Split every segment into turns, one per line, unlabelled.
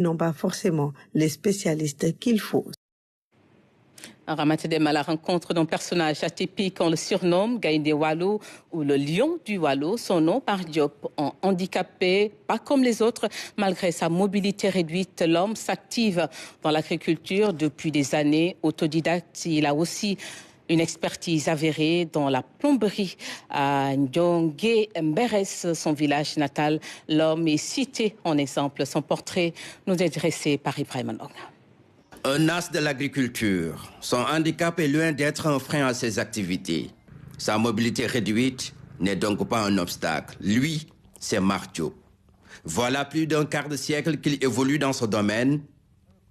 n'ont pas forcément les spécialistes qu'il faut.
Ramata Dème à la rencontre d'un personnage atypique, on le surnomme Gaïndé Wallo ou le lion du Wallo. Son nom par Diop, un handicapé, pas comme les autres. Malgré sa mobilité réduite, l'homme s'active dans l'agriculture depuis des années. Autodidacte, il a aussi une expertise avérée dans la plomberie à Ndiongue Mberes, son village natal. L'homme est cité en exemple. Son portrait nous est dressé par Ibrahim Ndong.
Un as de l'agriculture, son handicap est loin d'être un frein à ses activités. Sa mobilité réduite n'est donc pas un obstacle. Lui, c'est Marc Diop. Voilà plus d'un quart de siècle qu'il évolue dans ce domaine,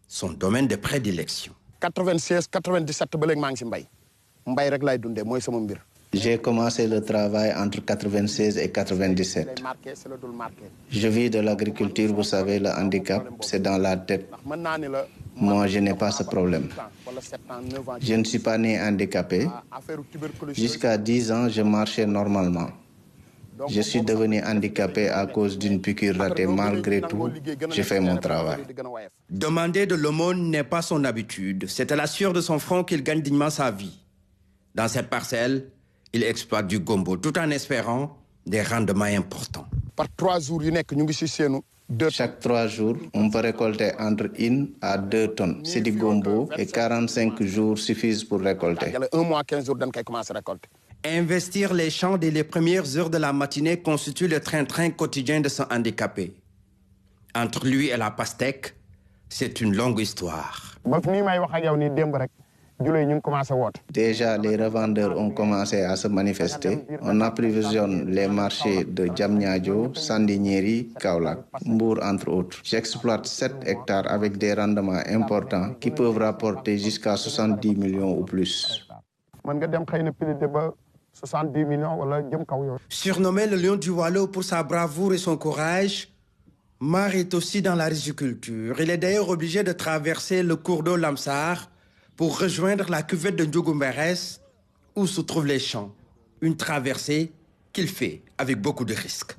son domaine de prédilection.
96, 97 ba léegi maa ngi ci mbay rek laay dundee mooy sama mbir.
J'ai commencé le travail entre 96 et 97. Je vis de l'agriculture, vous savez, le handicap, c'est dans la tête. Moi, je n'ai pas ce problème. Je ne suis pas né handicapé. Jusqu'à 10 ans, je marchais normalement. Je suis devenu handicapé à cause d'une piqûre ratée. Malgré tout, j'ai fait mon travail.
Demander de l'aumône n'est pas son habitude. C'est à la sueur de son front qu'il gagne dignement sa vie. Dans cette parcelle, il exploite du gombo tout en espérant des rendements importants.
Par 3 jours,
chaque 3 jours, on peut récolter entre 1 à 2 tonnes. C'est du gombo et 45 jours suffisent pour récolter.
1 mois, 15 jours, on commence à récolter.
Investir les champs dès les premières heures de la matinée constitue le train-train quotidien de ce handicapé. Entre lui et la pastèque, c'est une longue histoire.
Déjà, les revendeurs ont commencé à se manifester. On approvisionne les marchés de Diamniadio, Sandiniéry, Kaolack, Mbour, entre autres. J'exploite 7 hectares avec des rendements importants qui peuvent rapporter jusqu'à 70 millions ou plus.
Surnommé le lion du Wallo pour sa bravoure et son courage, Mar est aussi dans la riziculture. Il est d'ailleurs obligé de traverser le cours d'eau Lamsar pour rejoindre la cuvette de Ndiongue Mberes où se trouvent les champs. Une traversée qu'il fait avec beaucoup de risques.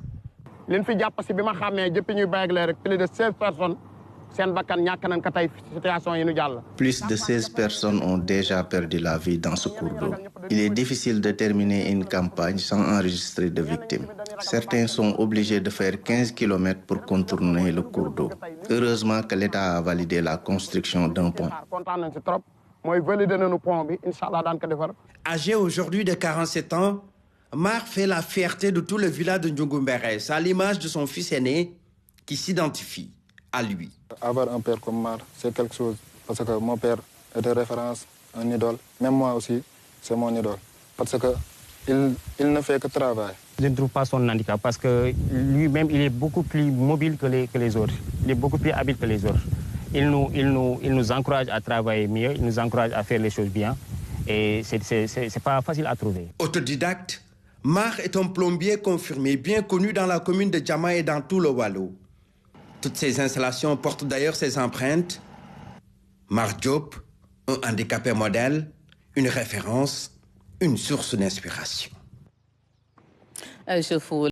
Plus
de 16 personnes ont déjà perdu la vie dans ce cours d'eau. Il est difficile de terminer une campagne sans enregistrer de victimes. Certains sont obligés de faire 15 km pour contourner le cours d'eau. Heureusement que l'État a validé la construction d'un pont.
Âgé aujourd'hui de 47 ans, Mar fait la fierté de tout le village de Ndiongue Mberes, à l'image de son fils aîné qui s'identifie à lui.
Avoir un père comme Mar, c'est quelque chose. Parce que mon père était référence, un idole. Même moi aussi, c'est mon idole. Parce qu'il ne fait que travailler.
Je ne trouve pas son handicap parce que lui-même, il est beaucoup plus mobile que les autres. Il est beaucoup plus habile que les autres. Il nous encourage à travailler mieux, il nous encourage à faire les choses bien. Et c'est pas facile à trouver.
Autodidacte, Mar est un plombier confirmé, bien connu dans la commune de Djama et dans tout le Wallo. Toutes ces installations portent d'ailleurs ses empreintes. Mar Diop, un handicapé modèle, une référence, une source d'inspiration.